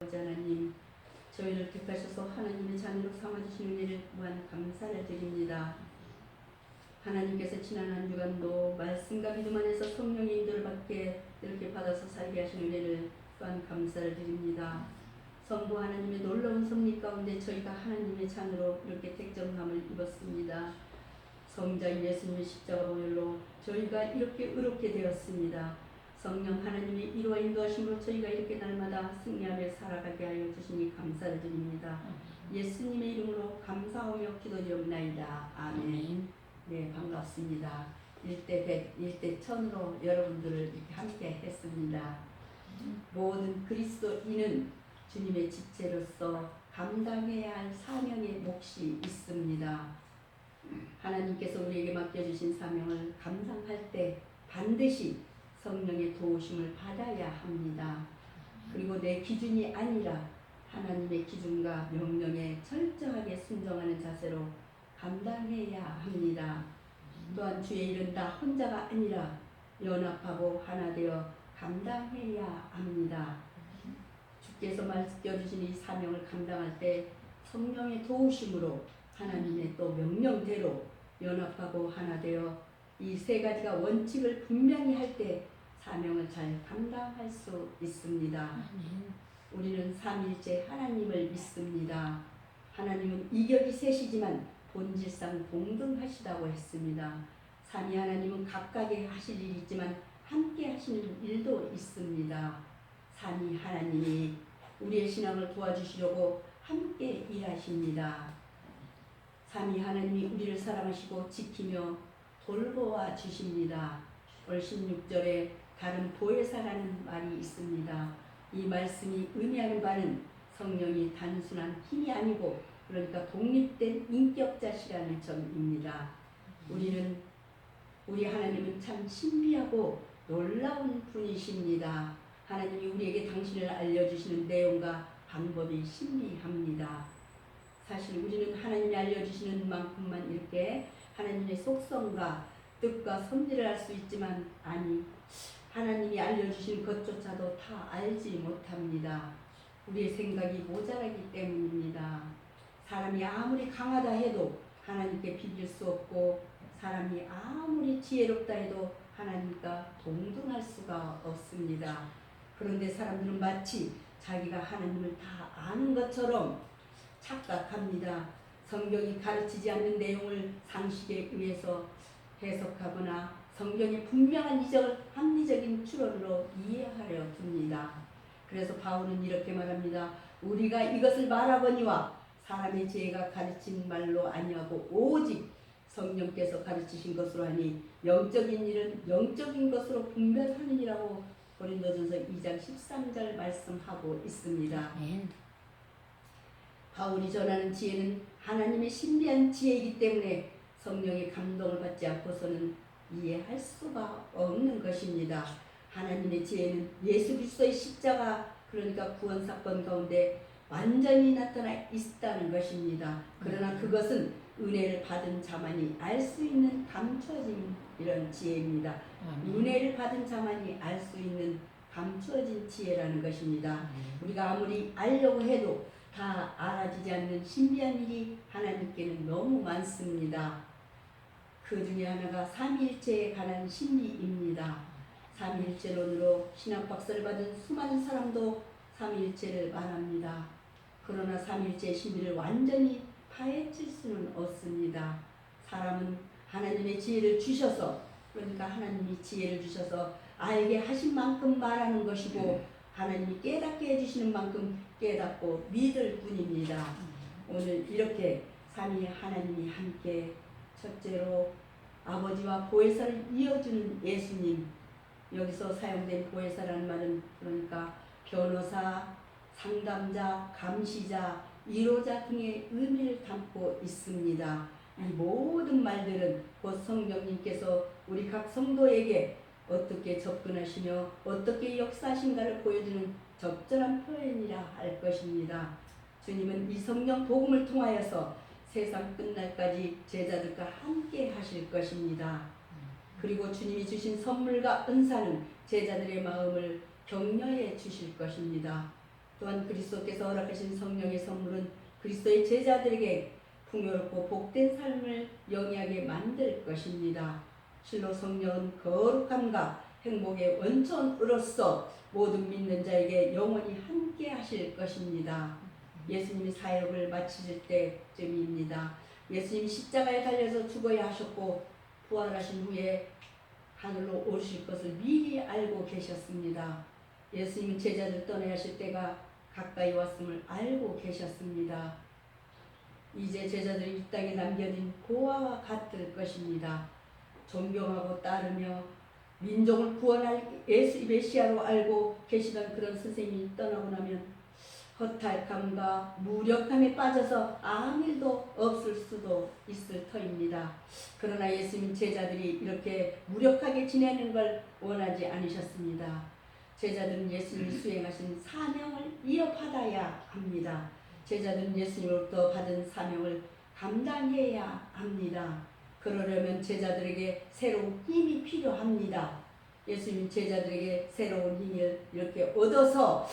하나님, 저희를 택하셔서 하나님의 자녀로 삼아주신 은혜를 무한 감사를 드립니다. 하나님께서 지난 한 주간도 말씀과 믿음 안에서 성령의 인도를 받게 이렇게 받아서 살게 하신 은혜를 또한 감사를 드립니다. 성부 하나님의 놀라운 섭리 가운데 저희가 하나님의 자녀로 이렇게 택정함을 입었습니다. 성자인 예수님의 십자가 보혈로 저희가 이렇게 의롭게 되었습니다. 성령 하나님의 이루와 인도하심으로 저희가 이렇게 날마다 승리하며 살아가게 하여 주시니 감사를 드립니다. 예수님의 이름으로 감사하며 기도드리옵나이다. 아멘. 네, 반갑습니다. 1대 100, 1대 1000으로 여러분들을 이렇게 함께 했습니다. 모든 그리스도인은 주님의 지체로서 감당해야 할 사명의 몫이 있습니다. 하나님께서 우리에게 맡겨주신 사명을 감당할 때 반드시 성령의 도우심을 받아야 합니다. 그리고 내 기준이 아니라 하나님의 기준과 명령에 철저하게 순종하는 자세로 감당해야 합니다. 또한 주의 일은 나 혼자가 아니라 연합하고 하나 되어 감당해야 합니다. 주께서 맡겨주신 이 사명을 감당할 때 성령의 도우심으로 하나님의 또 명령대로 연합하고 하나 되어 이 세 가지가 원칙을 분명히 할 때 사명을 잘 감당할 수 있습니다. 우리는 삼위일체 하나님을 믿습니다. 하나님은 이격이 셋이지만 본질상 동등하시다고 했습니다. 삼위 하나님은 각각의 하실 일이 있지만 함께 하시는 일도 있습니다. 삼위 하나님이 우리의 신앙을 도와주시려고 함께 일하십니다. 삼위 하나님이 우리를 사랑하시고 지키며 돌보아 주십니다. 올 16절에 다른 보혜사라는 말이 있습니다. 이 말씀이 의미하는 바는 성령이 단순한 힘이 아니고 그러니까 독립된 인격자시라는 점입니다. 우리 하나님은 참 신비하고 놀라운 분이십니다. 하나님이 우리에게 당신을 알려주시는 내용과 방법이 신비합니다. 사실 우리는 하나님이 알려주시는 만큼만 이렇게 하나님의 속성과 뜻과 섭리를 알 수 있지만 아니 하나님이 알려주신 것조차도 다 알지 못합니다. 우리의 생각이 모자라기 때문입니다. 사람이 아무리 강하다 해도 하나님께 비길 수 없고 사람이 아무리 지혜롭다 해도 하나님과 동등할 수가 없습니다. 그런데 사람들은 마치 자기가 하나님을 다 아는 것처럼 착각합니다. 성경이 가르치지 않는 내용을 상식에 의해서 해석하거나 성경의 분명한 이적을 합리적인 추론으로 이해하려 듭니다. 그래서 바울은 이렇게 말합니다. 우리가 이것을 말하거니와 사람의 지혜가 가르친 말로 아니하고 오직 성령께서 가르치신 것으로 하니 영적인 일은 영적인 것으로 분별하느니라고 고린도전서 2장 13절 말씀하고 있습니다. 바울이 전하는 지혜는 하나님의 신비한 지혜이기 때문에 성령의 감동을 받지 않고서는 이해할 수가 없는 것입니다. 하나님의 지혜는 예수 그리스도의 십자가 그러니까 구원 사건 가운데 완전히 나타나 있다는 것입니다. 그러나 그것은 은혜를 받은 자만이 알 수 있는 감춰진 이런 지혜입니다. 은혜를 받은 자만이 알 수 있는 감춰진 지혜라는 것입니다. 우리가 아무리 알려고 해도 다 알아지지 않는 신비한 일이 하나님께는 너무 많습니다. 그 중에 하나가 삼위일체에 관한 신비입니다. 삼위일체론으로 신학박사를 받은 수많은 사람도 삼위일체를 말합니다. 그러나 삼위일체의 신비를 완전히 파헤칠 수는 없습니다. 사람은 하나님의 지혜를 주셔서 그러니까 하나님이 지혜를 주셔서 알게 하신 만큼 말하는 것이고 하나님이 깨닫게 해주시는 만큼 깨닫고 믿을 뿐입니다. 오늘 이렇게 삼위 하나님이 함께 첫째로 아버지와 보혜사를 이어주는 예수님, 여기서 사용된 보혜사라는 말은 그러니까 변호사, 상담자, 감시자, 위로자 등의 의미를 담고 있습니다. 이 모든 말들은 곧 성령님께서 우리 각 성도에게 어떻게 접근하시며 어떻게 역사하신가를 보여주는 적절한 표현이라 할 것입니다. 주님은 이 성령 복음을 통하여서 세상 끝날까지 제자들과 함께 하실 것입니다. 그리고 주님이 주신 선물과 은사는 제자들의 마음을 격려해 주실 것입니다. 또한 그리스도께서 허락하신 성령의 선물은 그리스도의 제자들에게 풍요롭고 복된 삶을 영위하게 만들 것입니다. 실로 성령은 거룩함과 행복의 원천으로서 모든 믿는 자에게 영원히 함께 하실 것입니다. 예수님이 사역을 마치실 때쯤입니다. 예수님이 십자가에 달려서 죽어야 하셨고 부활하신 후에 하늘로 오실 것을 미리 알고 계셨습니다. 예수님은 제자들 떠나야 하실 때가 가까이 왔음을 알고 계셨습니다. 이제 제자들이 이 땅에 남겨진 고아와 같을 것입니다. 존경하고 따르며 민족을 구원할 예수 메시아로 알고 계시던 그런 선생님이 떠나고 나면 허탈감과 무력함에 빠져서 아무 일도 없을 수도 있을 터입니다. 그러나 예수님 제자들이 이렇게 무력하게 지내는 걸 원하지 않으셨습니다. 제자들은 예수님이 수행하신 사명을 이어받아야 합니다. 제자들은 예수님으로부터 받은 사명을 감당해야 합니다. 그러려면 제자들에게 새로운 힘이 필요합니다. 예수님 제자들에게 새로운 힘을 이렇게 얻어서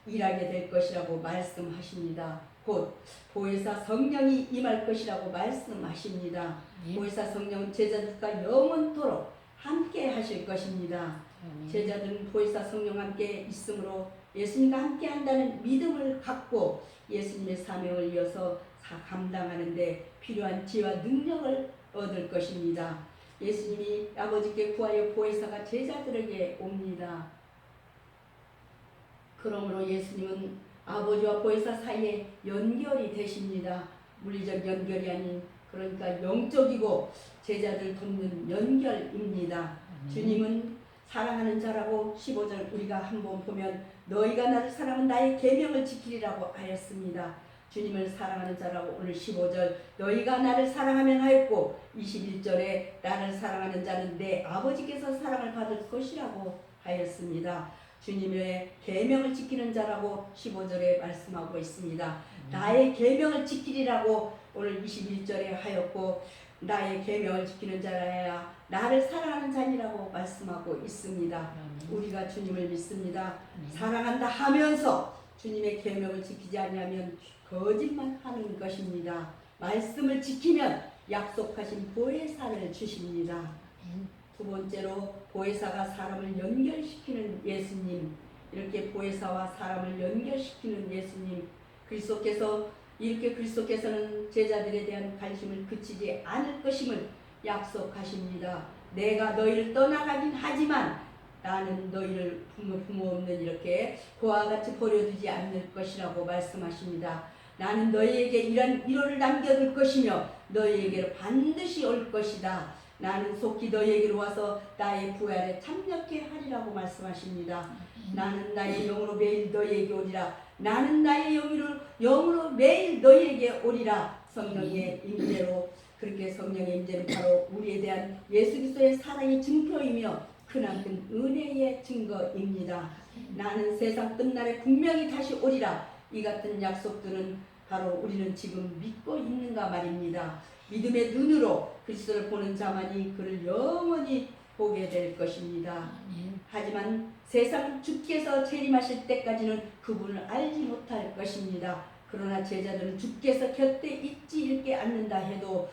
일하게 될 것이라고 말씀하십니다. 곧 보혜사 성령이 임할 것이라고 말씀하십니다. 보혜사 성령은 제자들과 영원토록 함께 하실 것입니다. 제자들은 보혜사 성령과 함께 있으므로 예수님과 함께 한다는 믿음을 갖고 예수님의 사명을 이어서 감당하는 데 필요한 지혜와 능력을 얻을 것입니다. 예수님이 아버지께 구하여 보혜사가 제자들에게 옵니다. 그러므로 예수님은 아버지와 보혜사 사이에 연결이 되십니다. 물리적 연결이 아닌 그러니까 영적이고 제자들 돕는 연결입니다. 주님은 사랑하는 자라고 15절 우리가 한번 보면 너희가 나를 사랑하면 나의 계명을 지키리라고 하였습니다. 주님을 사랑하는 자라고 오늘 15절 너희가 나를 사랑하면 하였고 21절에 나를 사랑하는 자는 내 아버지께서 사랑을 받을 것이라고 하였습니다. 주님의 계명을 지키는 자라고 15절에 말씀하고 있습니다. 나의 계명을 지키리라고 오늘 21절에 하였고 나의 계명을 지키는 자라야 나를 사랑하는 자니라고 말씀하고 있습니다. 우리가 주님을 믿습니다. 사랑한다 하면서 주님의 계명을 지키지 않으면 거짓말하는 것입니다. 말씀을 지키면 약속하신 보혜사를 주십니다. 두 번째로 보혜사가 사람을 연결시키는 예수님, 이렇게 보혜사와 사람을 연결시키는 예수님, 그리스도께서는 제자들에 대한 관심을 그치지 않을 것임을 약속하십니다. 내가 너희를 떠나가긴 하지만 나는 너희를 부모 없는 이렇게 고아와 같이 버려두지 않을 것이라고 말씀하십니다. 나는 너희에게 이런 위로를 남겨둘 것이며 너희에게로 반드시 올 것이다. 나는 속히 너희에게로 와서 나의 부활에 참여케 하리라고 말씀하십니다. 나는 나의 영으로 매일 너희에게 오리라. 나는 나의 영으로 매일 너희에게 오리라. 성령의 임재로 그렇게 성령의 임재는 바로 우리에 대한 예수 그리스도의 사랑의 증표이며 크나큰 은혜의 증거입니다. 나는 세상 끝날에 분명히 다시 오리라. 이 같은 약속들은 바로 우리는 지금 믿고 있는가 말입니다. 믿음의 눈으로 그리스도를 보는 자만이 그를 영원히 보게 될 것입니다. 하지만 세상 주께서 재림하실 때까지는 그분을 알지 못할 것입니다. 그러나 제자들은 주께서 곁에 있지 않는다 해도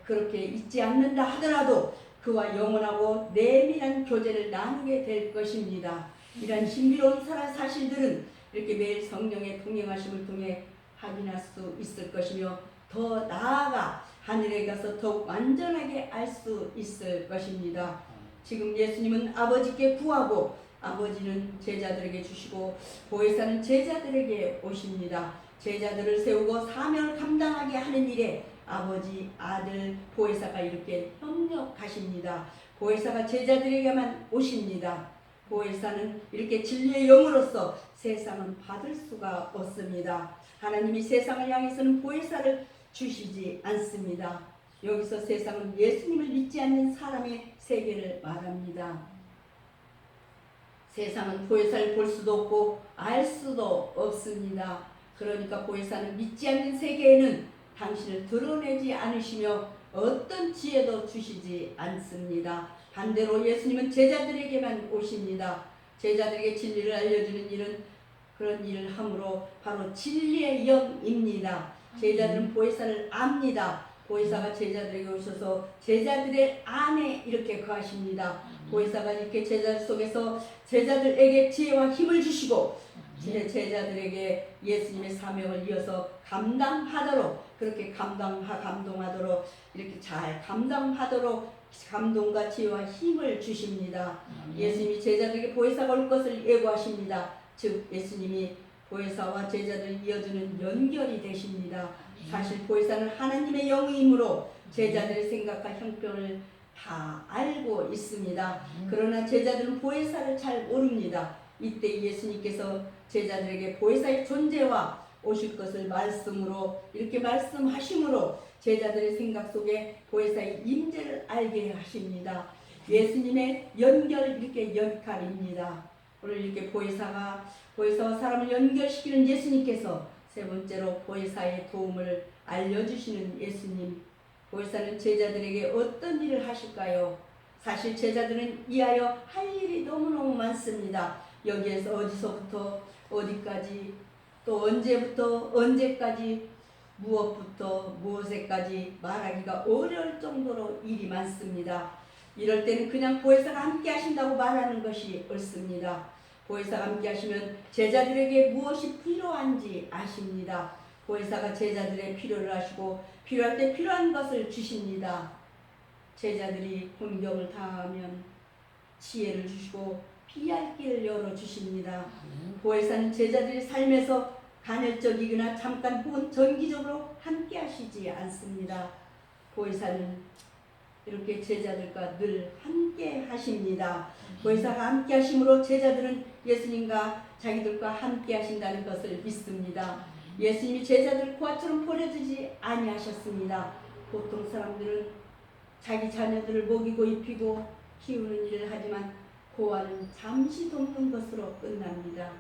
그렇게 있지 않는다 하더라도 그와 영원하고 내밀한 교제를 나누게 될 것입니다. 이런 신비로운 사실들은 이렇게 매일 성령의 동행하심을 통해 확인할 수 있을 것이며 더 나아가 하늘에 가서 더욱 완전하게 알 수 있을 것입니다. 지금 예수님은 아버지께 구하고 아버지는 제자들에게 주시고 보혜사는 제자들에게 오십니다. 제자들을 세우고 사명을 감당하게 하는 일에 아버지, 아들, 보혜사가 이렇게 협력하십니다. 보혜사가 제자들에게만 오십니다. 보혜사는 이렇게 진리의 영으로서 세상은 받을 수가 없습니다. 하나님이 세상을 향해서는 보혜사를 주시지 않습니다. 여기서 세상은 예수님을 믿지 않는 사람의 세계를 말합니다. 세상은 보혜사를 볼 수도 없고 알 수도 없습니다. 그러니까 보혜사는 믿지 않는 세계에는 당신을 드러내지 않으시며 어떤 지혜도 주시지 않습니다. 반대로 예수님은 제자들에게만 오십니다. 제자들에게 진리를 알려주는 일은 그런 일을 함으로 바로 진리의 영입니다. 제자들은 보혜사를 압니다. 보혜사가 제자들에게 오셔서 제자들의 안에 이렇게 거하십니다. 보혜사가 이렇게 제자들 속에서 제자들에게 지혜와 힘을 주시고 제자들에게 예수님의 사명을 이어서 감당하도록 그렇게 감동하도록 이렇게 잘 감당하도록 감동과 지혜와 힘을 주십니다. 예수님이 제자들에게 보혜사가 올 것을 예고하십니다. 즉 예수님이 보혜사와 제자들을 이어주는 연결이 되십니다. 사실 보혜사는 하나님의 영이므로 제자들의 생각과 형편을 다 알고 있습니다. 그러나 제자들은 보혜사를 잘 모릅니다. 이때 예수님께서 제자들에게 보혜사의 존재와 오실 것을 말씀으로 이렇게 말씀하심으로 제자들의 생각 속에 보혜사의 임재를 알게 하십니다. 예수님의 연결 이렇게 역할입니다. 오늘 이렇게 보혜사와 사람을 연결시키는 예수님께서 세 번째로 보혜사의 도움을 알려주시는 예수님. 보혜사는 제자들에게 어떤 일을 하실까요? 사실 제자들은 이하여 할 일이 너무너무 많습니다. 여기에서 어디서부터 어디까지 또 언제부터 언제까지 무엇부터 무엇에까지 말하기가 어려울 정도로 일이 많습니다. 이럴 때는 그냥 보혜사가 함께 하신다고 말하는 것이 옳습니다. 보혜사가 함께 하시면 제자들에게 무엇이 필요한지 아십니다. 보혜사가 제자들의 필요를 아시고 필요할 때 필요한 것을 주십니다. 제자들이 공경을 당하면 지혜를 주시고 피할 길을 열어주십니다. 보혜사는 제자들의 삶에서 간헐적이거나 잠깐 혹은 정기적으로 함께 하시지 않습니다. 보혜사는 이렇게 제자들과 늘 함께 하십니다. 보혜사가 함께 하심으로 제자들은 예수님과 자기들과 함께 하신다는 것을 믿습니다. 예수님이 제자들을 고아처럼 버려두지 아니하셨습니다. 보통 사람들은 자기 자녀들을 먹이고 입히고 키우는 일을 하지만 고아는 잠시 돕는 것으로 끝납니다.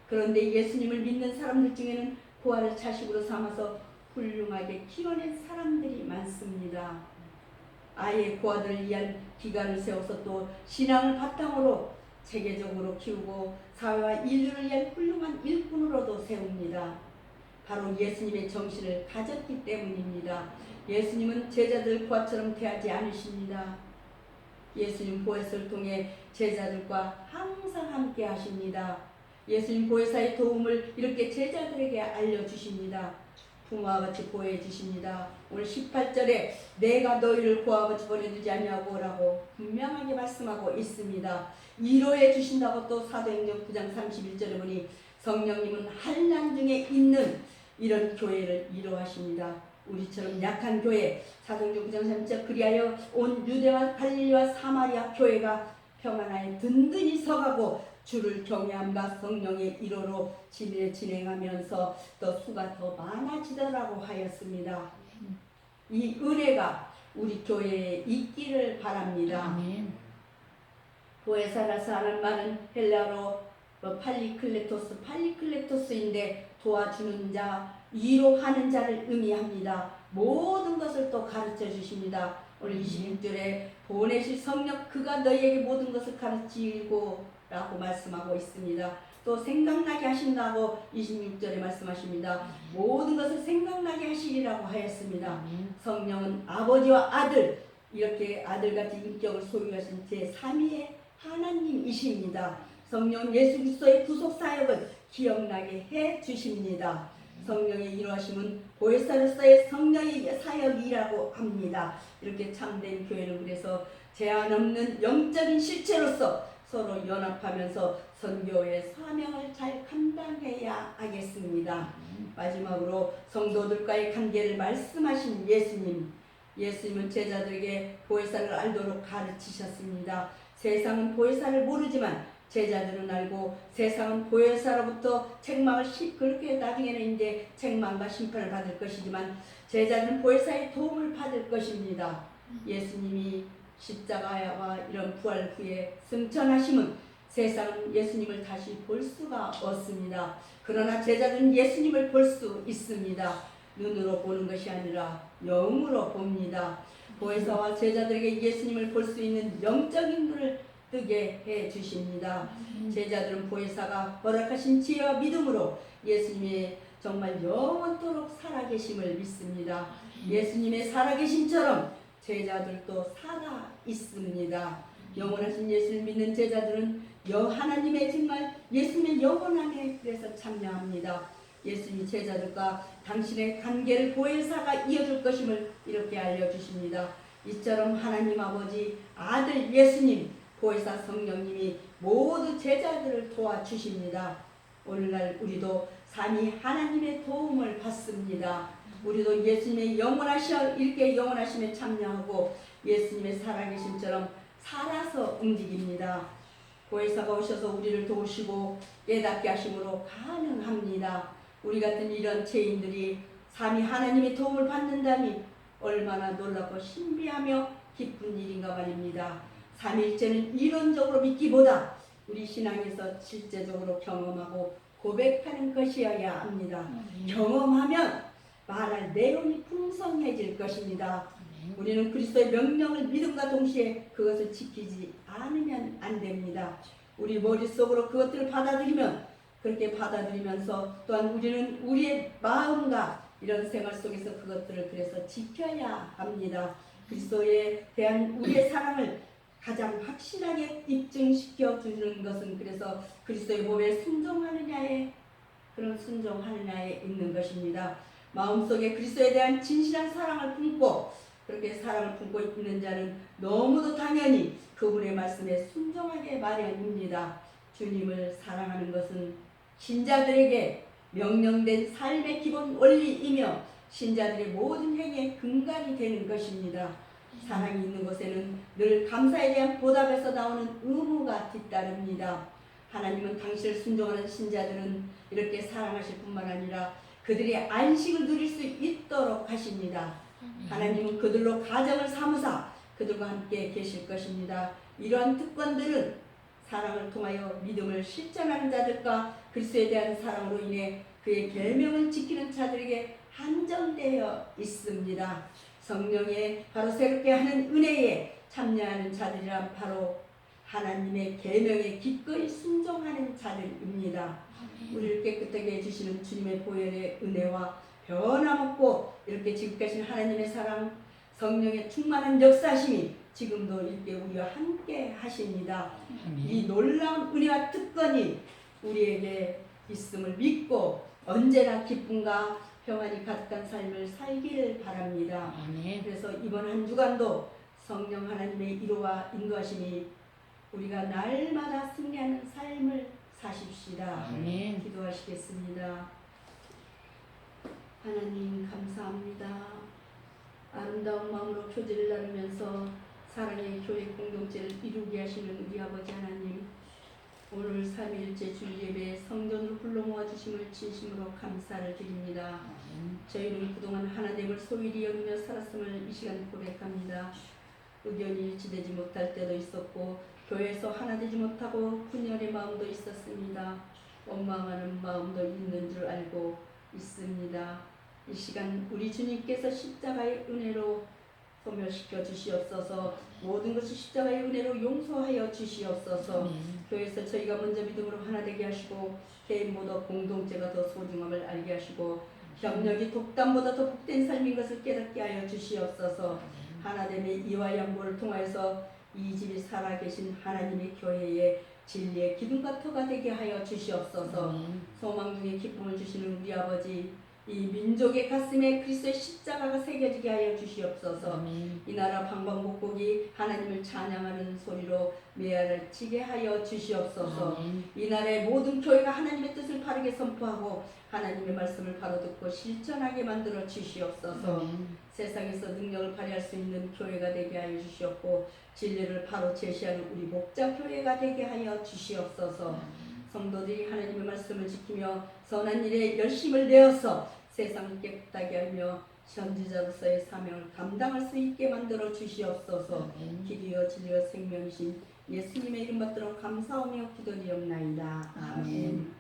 그런데 예수님을 믿는 사람들 중에는 고아를 자식으로 삼아서 훌륭하게 키워낸 사람들이 많습니다. 아예 고아들을 위한 기관을 세워서 또 신앙을 바탕으로 체계적으로 키우고 사회와 인류를 위한 훌륭한 일꾼으로도 세웁니다. 바로 예수님의 정신을 가졌기 때문입니다. 예수님은 제자들 고아처럼 대하지 않으십니다. 예수님 보혜사를 통해 제자들과 항상 함께 하십니다. 예수님 보혜사의 도움을 이렇게 제자들에게 알려주십니다. 부모와 같이 보호해 주십니다. 오늘 18절에 내가 너희를 고아같이 버려두지 아니하고 라고 분명하게 말씀하고 있습니다. 위로해 주신다고 또 사도행전 9장 31절에 보니 성령님은 한란 중에 있는 이런 교회를 위로하십니다. 우리처럼 약한 교회 사도행전 9장 3절 그리하여 온 유대와 갈릴리와 사마리아 교회가 평안하에 든든히 서가고 주를 경외함과 성령의 위로로 진행하면서 또 수가 더 많아지더라고 하였습니다. 이 은혜가 우리 교회에 있기를 바랍니다. 아멘. 보혜사라서 하는 말은 헬라어로 팔리클레토스인데 도와주는 자, 위로하는 자를 의미합니다. 모든 것을 또 가르쳐 주십니다. 오늘 26절에 보내실 성령 그가 너희에게 모든 것을 가르치고 라고 말씀하고 있습니다. 또 생각나게 하신다고 26절에 말씀하십니다. 모든 것을 생각나게 하시리라고 하였습니다. 성령은 아버지와 아들 이렇게 아들같이 인격을 소유하신 제3위의 하나님이십니다. 성령 예수 그리스도의 구속 사역을 기억나게 해 주십니다. 성령의 이루하심은 보혜사로서의 성령의 사역이라고 합니다. 이렇게 참된 교회는 그래서 제한 없는 영적인 실체로서 서로 연합하면서 선교의 사명을 잘 감당해야 하겠습니다. 마지막으로 성도들과의 관계를 말씀하신 예수님은 제자들에게 보혜사를 알도록 가르치셨습니다. 세상은 보혜사를 모르지만 제자들은 알고 세상은 보혜사로부터 책망을 그렇게 나중에는 이제 책망과 심판을 받을 것이지만 제자들은 보혜사의 도움을 받을 것입니다. 예수님이 십자가와 이런 부활 후에 승천하심은 세상은 예수님을 다시 볼 수가 없습니다. 그러나 제자들은 예수님을 볼 수 있습니다. 눈으로 보는 것이 아니라 영으로 봅니다. 보혜사와 제자들에게 예수님을 볼 수 있는 영적인 눈을 뜨게 해 주십니다. 제자들은 보혜사가 허락하신 지혜와 믿음으로 예수님의 정말 영원토록 살아계심을 믿습니다. 예수님의 살아계심처럼 제자들도 살아 있습니다. 영원하신 예수를 믿는 제자들은 하나님의 정말 예수님의 영원함에 그래서 참여합니다. 예수님이 제자들과 당신의 관계를 보혜사가 이어줄 것임을 이렇게 알려주십니다. 이처럼 하나님 아버지, 아들 예수님, 보혜사 성령님이 모두 제자들을 도와주십니다. 오늘날 우리도 삼위 하나님의 도움을 받습니다. 우리도 예수님의 이렇게 영원하심에 참여하고 예수님의 살아계심처럼 살아서 움직입니다. 보혜사가 오셔서 우리를 도우시고 깨닫게 하심으로 가능합니다. 우리 같은 이런 죄인들이 삼위 하나님의 도움을 받는다니 얼마나 놀랍고 신비하며 기쁜 일인가 말입니다. 삼위일체는 이론적으로 믿기보다 우리 신앙에서 실제적으로 경험하고 고백하는 것이어야 합니다. 경험하면 말할 내용이 풍성해질 것입니다. 우리는 그리스도의 명령을 믿음과 동시에 그것을 지키지 않으면 안 됩니다. 우리 머릿속으로 그것들을 받아들이면 그렇게 받아들이면서 또한 우리는 우리의 마음과 이런 생활 속에서 그것들을 그래서 지켜야 합니다. 그리스도에 대한 우리의 사랑을 가장 확실하게 입증시켜 주는 것은 그래서 그리스도의 몸에 순종하느냐에 있는 것입니다. 마음속에 그리스도에 대한 진실한 사랑을 품고 그렇게 사랑을 품고 있는 자는 너무도 당연히 그분의 말씀에 순종하게 마련입니다. 주님을 사랑하는 것은 신자들에게 명령된 삶의 기본 원리이며 신자들의 모든 행위의 근간이 되는 것입니다. 사랑이 있는 곳에는 늘 감사에 대한 보답에서 나오는 의무가 뒤따릅니다. 하나님은 당신을 순종하는 신자들은 이렇게 사랑하실 뿐만 아니라 그들의 안식을 누릴 수 있도록 하십니다. 하나님은 그들로 가정을 삼으사 그들과 함께 계실 것입니다. 이러한 특권들은 사랑을 통하여 믿음을 실천하는 자들과 그리스도에 대한 사랑으로 인해 그의 계명을 지키는 자들에게 한정되어 있습니다. 성령의 바로 새롭게 하는 은혜에 참여하는 자들이란 바로 하나님의 계명에 기꺼이 순종하는 자들입니다. 우리를 깨끗하게 해주시는 주님의 보혈의 은혜와 변함없고 이렇게 지극하신 하나님의 사랑, 성령의 충만한 역사심이 지금도 이렇게 우리와 함께 하십니다. 이 놀라운 은혜와 특권이 우리에게 있음을 믿고 언제나 기쁨과 평안이 가득한 삶을 살기를 바랍니다. 그래서 이번 한 주간도 성령 하나님의 위로와 인도하심이 우리가 날마다 승리하는 삶을 사십시다. 기도하시겠습니다. 하나님 감사합니다. 아름다운 마음으로 교제를 나누면서 사랑의 교회 공동체를 이루게 하시는 우리 아버지 하나님, 오늘 삼위일체 주일예배 성전으로 불러 모아주심을 진심으로 감사를 드립니다. 저희는 그동안 하나님을 소홀히 여기며 살았음을 이 시간 고백합니다. 의견이 일치되지 못할 때도 있었고 교회에서 하나 되지 못하고 분열의 마음도 있었습니다. 원망하는 마음도 있는 줄 알고 있습니다. 이 시간 우리 주님께서 십자가의 은혜로 소멸시켜 주시옵소서. 모든 것을 십자가의 은혜로 용서하여 주시옵소서. 교회에서 저희가 먼저 믿음으로 하나 되게 하시고 개인보다 공동체가 더 소중함을 알게 하시고 협력이 독단보다 더 복된 삶인 것을 깨닫게 하여 주시옵소서. 하나됨의 이와 양보를 통하여서 이 집이 살아계신 하나님의 교회에 진리의 기둥과 터가 되게 하여 주시옵소서. 소망 중에 기쁨을 주시는 우리 아버지, 이 민족의 가슴에 그리스도의 십자가가 새겨지게 하여 주시옵소서. 이 나라 방방곡곡이 하나님을 찬양하는 소리로 메아를 치게 하여 주시옵소서. 이 나라의 모든 교회가 하나님의 뜻을 바르게 선포하고 하나님의 말씀을 바로 듣고 실천하게 만들어 주시옵소서. 세상에서 능력을 발휘할 수 있는 교회가 되게 하여 주시옵고 진리를 바로 제시하는 우리 목자 교회가 되게 하여 주시옵소서. 성도들이 하나님의 말씀을 지키며 선한 일에 열심을 내어서 세상을 깨끗하게 하며 선지자로서의 사명을 감당할 수 있게 만들어 주시옵소서. 길이여 진리여 생명이신 예수님의 이름 받들어 감사하며 기도드리옵나이다. 아멘.